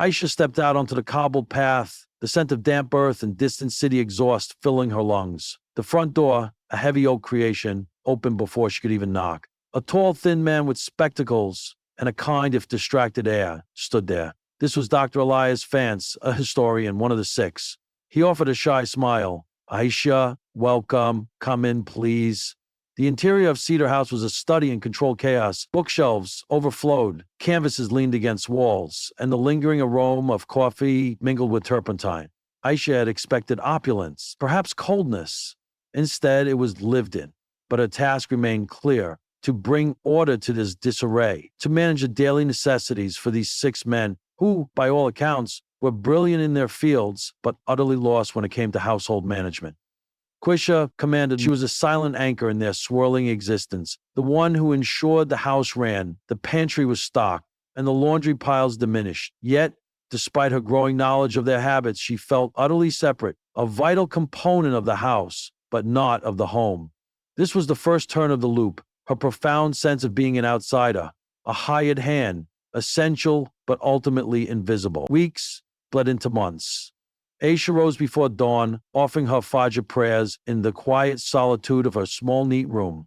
Aisha stepped out onto the cobbled path, the scent of damp earth and distant city exhaust filling her lungs. The front door, a heavy oak creation, opened before she could even knock. A tall, thin man with spectacles and a kind, if distracted air, stood there. This was Dr. Elias Vance, a historian, one of the six. He offered a shy smile. Aisha, welcome. Come in, please. The interior of Cedar House was a study in controlled chaos. Bookshelves overflowed, canvases leaned against walls, and the lingering aroma of coffee mingled with turpentine. Aisha had expected opulence, perhaps coldness. Instead, it was lived in. But her task remained clear: to bring order to this disarray, to manage the daily necessities for these six men who, by all accounts, were brilliant in their fields, but utterly lost when it came to household management. Quisha commanded. She was a silent anchor in their swirling existence, the one who ensured the house ran, the pantry was stocked, and the laundry piles diminished. Yet, despite her growing knowledge of their habits, she felt utterly separate, a vital component of the house, but not of the home. This was the first turn of the loop, her profound sense of being an outsider, a hired hand, essential but ultimately invisible. Weeks bled into months. Aisha rose before dawn, offering her Fajr prayers in the quiet solitude of her small, neat room.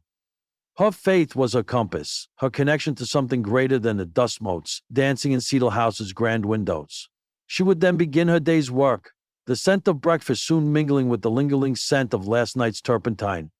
Her faith was her compass, her connection to something greater than the dust motes dancing in Cedar House's grand windows. She would then begin her day's work, the scent of breakfast soon mingling with the lingering scent of last night's turpentine.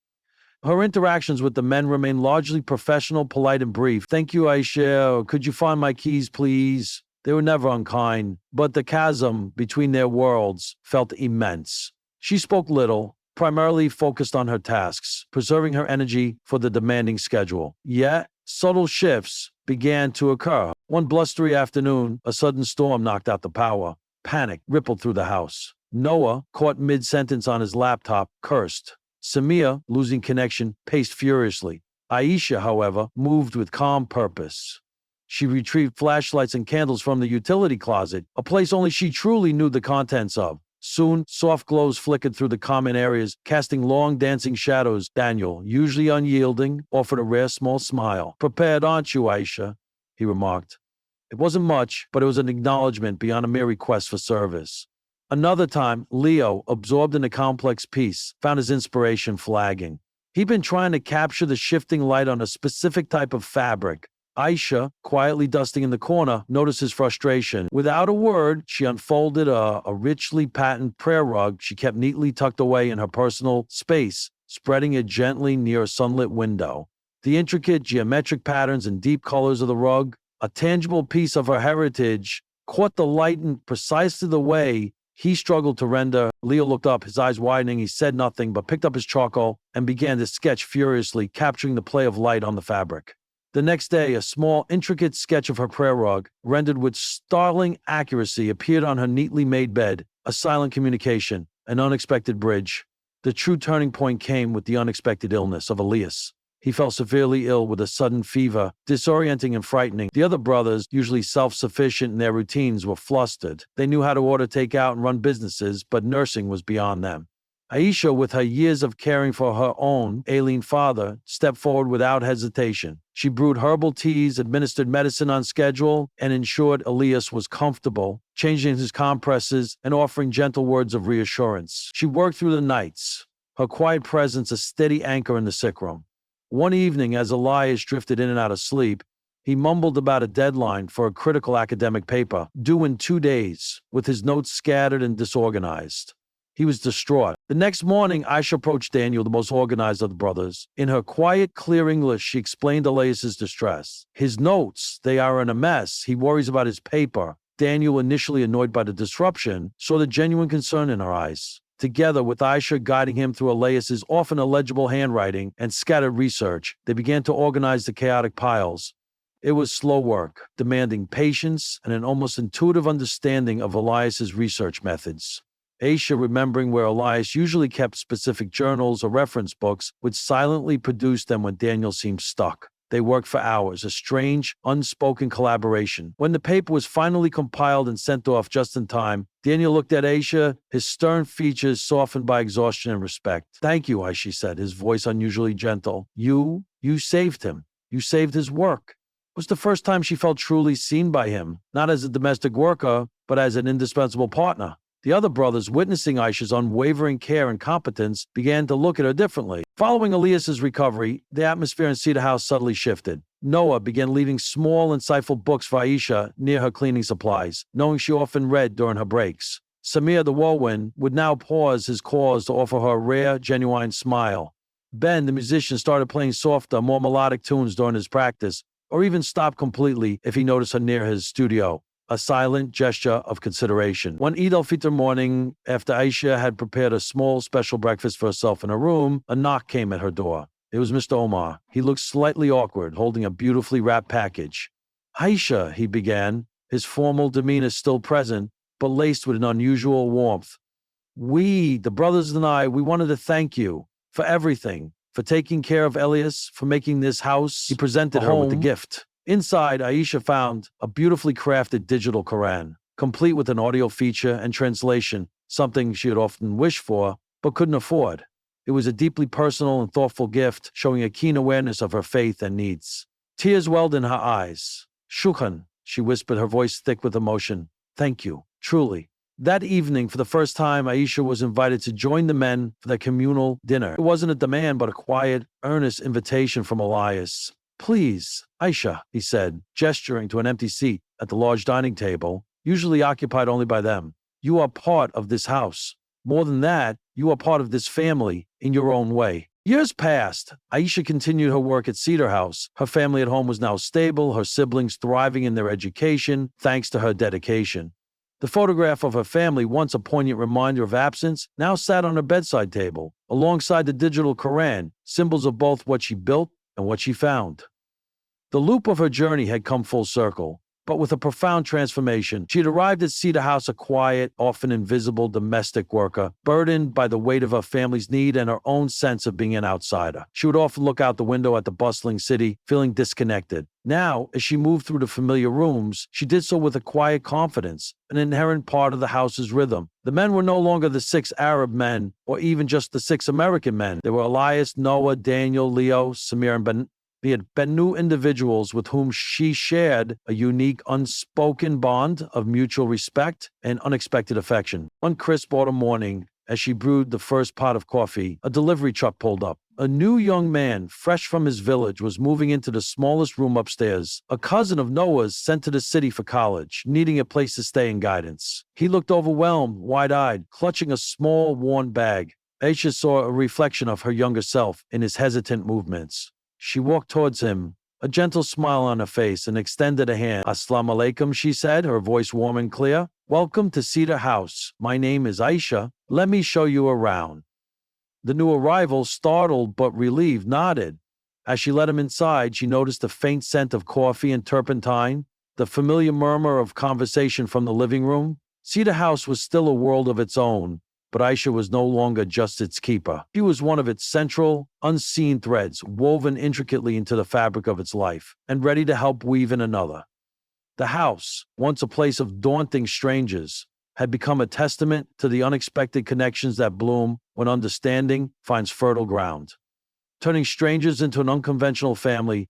Her interactions with the men remained largely professional, polite, and brief. "Thank you, Aisha. Could you find my keys, please?" They were never unkind, but the chasm between their worlds felt immense. She spoke little, primarily focused on her tasks, preserving her energy for the demanding schedule. Yet, subtle shifts began to occur. One blustery afternoon, a sudden storm knocked out the power. Panic rippled through the house. Noah, caught mid-sentence on his laptop, cursed. Samia, losing connection, paced furiously. Aisha, however, moved with calm purpose. She retrieved flashlights and candles from the utility closet, a place only she truly knew the contents of. Soon, soft glows flickered through the common areas, casting long dancing shadows. Daniel, usually unyielding, offered a rare small smile. "Prepared, aren't you, Aisha?" he remarked. It wasn't much, but it was an acknowledgement beyond a mere request for service. Another time, Leo, absorbed in a complex piece, found his inspiration flagging. He'd been trying to capture the shifting light on a specific type of fabric. Aisha, quietly dusting in the corner, noticed his frustration. Without a word, she unfolded a richly patterned prayer rug she kept neatly tucked away in her personal space, spreading it gently near a sunlit window. The intricate geometric patterns and deep colors of the rug, a tangible piece of her heritage, caught the light in precisely the way he struggled to render. Leo looked up, his eyes widening. He said nothing, but picked up his charcoal and began to sketch furiously, capturing the play of light on the fabric. The next day, a small, intricate sketch of her prayer rug, rendered with startling accuracy, appeared on her neatly made bed, a silent communication, an unexpected bridge. The true turning point came with the unexpected illness of Elias. He fell severely ill with a sudden fever, disorienting and frightening. The other brothers, usually self-sufficient in their routines, were flustered. They knew how to order takeout and run businesses, but nursing was beyond them. Aisha, with her years of caring for her own ailing father, stepped forward without hesitation. She brewed herbal teas, administered medicine on schedule, and ensured Elias was comfortable, changing his compresses and offering gentle words of reassurance. She worked through the nights, her quiet presence a steady anchor in the sick room. One evening, as Elias drifted in and out of sleep, he mumbled about a deadline for a critical academic paper, due in 2 days, with his notes scattered and disorganized. He was distraught. The next morning, Aisha approached Daniel, the most organized of the brothers. In her quiet, clear English, she explained Elias's distress. "His notes, they are in a mess. He worries about his paper." Daniel, initially annoyed by the disruption, saw the genuine concern in her eyes. Together, with Aisha guiding him through Elias's often illegible handwriting and scattered research, they began to organize the chaotic piles. It was slow work, demanding patience and an almost intuitive understanding of Elias's research methods. Aisha, remembering where Elias usually kept specific journals or reference books, would silently produce them when Daniel seemed stuck. They worked for hours, a strange, unspoken collaboration. When the paper was finally compiled and sent off just in time, Daniel looked at Aisha, his stern features softened by exhaustion and respect. "Thank you," Aisha said, his voice unusually gentle. You saved him. You saved his work." was the first time she felt truly seen by him, not as a domestic worker, but as an indispensable partner. The other brothers, witnessing Aisha's unwavering care and competence, began to look at her differently. Following Elias's recovery, the atmosphere in Cedar House subtly shifted. Noah began leaving small, insightful books for Aisha near her cleaning supplies, knowing she often read during her breaks. Samir the whirlwind would now pause his calls to offer her a rare, genuine smile. Ben, the musician, started playing softer, more melodic tunes during his practice, or even stopped completely if he noticed her near his studio. A silent gesture of consideration. One Eid al-Fitr morning, after Aisha had prepared a small special breakfast for herself in her room, a knock came at her door. It was Mr. Omar. He looked slightly awkward, holding a beautifully wrapped package. "Aisha," he began, his formal demeanor still present, but laced with an unusual warmth. The brothers and I, we wanted to thank you for everything, for taking care of Elias, for making this house." He presented her with the gift. Inside, Aisha found a beautifully crafted digital Quran, complete with an audio feature and translation, something she had often wished for, but couldn't afford. It was a deeply personal and thoughtful gift, showing a keen awareness of her faith and needs. Tears welled in her eyes. "Shukran," she whispered, her voice thick with emotion. "Thank you, truly." That evening, for the first time, Aisha was invited to join the men for their communal dinner. It wasn't a demand, but a quiet, earnest invitation from Elias. "Please, Aisha," he said, gesturing to an empty seat at the large dining table, usually occupied only by them. "You are part of this house. More than that, you are part of this family in your own way." Years passed. Aisha continued her work at Cedar House. Her family at home was now stable, her siblings thriving in their education, thanks to her dedication. The photograph of her family, once a poignant reminder of absence, now sat on her bedside table, alongside the digital Quran, symbols of both what she built and what she found. The loop of her journey had come full circle, but with a profound transformation. She had arrived at Cedar House a quiet, often invisible domestic worker, burdened by the weight of her family's need and her own sense of being an outsider. She would often look out the window at the bustling city, feeling disconnected. Now, as she moved through the familiar rooms, she did so with a quiet confidence, an inherent part of the house's rhythm. The men were no longer the 6 Arab men, or even just the 6 American men. They were Elias, Noah, Daniel, Leo, Samir, and Ben. They had been new individuals with whom she shared a unique, unspoken bond of mutual respect and unexpected affection. One crisp autumn morning, as she brewed the first pot of coffee, a delivery truck pulled up. A new young man, fresh from his village, was moving into the smallest room upstairs, a cousin of Noah's sent to the city for college, needing a place to stay and guidance. He looked overwhelmed, wide-eyed, clutching a small, worn bag. Aisha saw a reflection of her younger self in his hesitant movements. She walked towards him, a gentle smile on her face, and extended a hand. "Assalamu alaikum," she said, her voice warm and clear. "Welcome to Cedar House. My name is Aisha. Let me show you around." The new arrival, startled but relieved, nodded. As she led him inside, she noticed a faint scent of coffee and turpentine, the familiar murmur of conversation from the living room. Cedar House was still a world of its own, but Aisha was no longer just its keeper. She was one of its central, unseen threads, woven intricately into the fabric of its life, and ready to help weave in another. The house, once a place of daunting strangers, had become a testament to the unexpected connections that bloom when understanding finds fertile ground. Turning strangers into an unconventional family,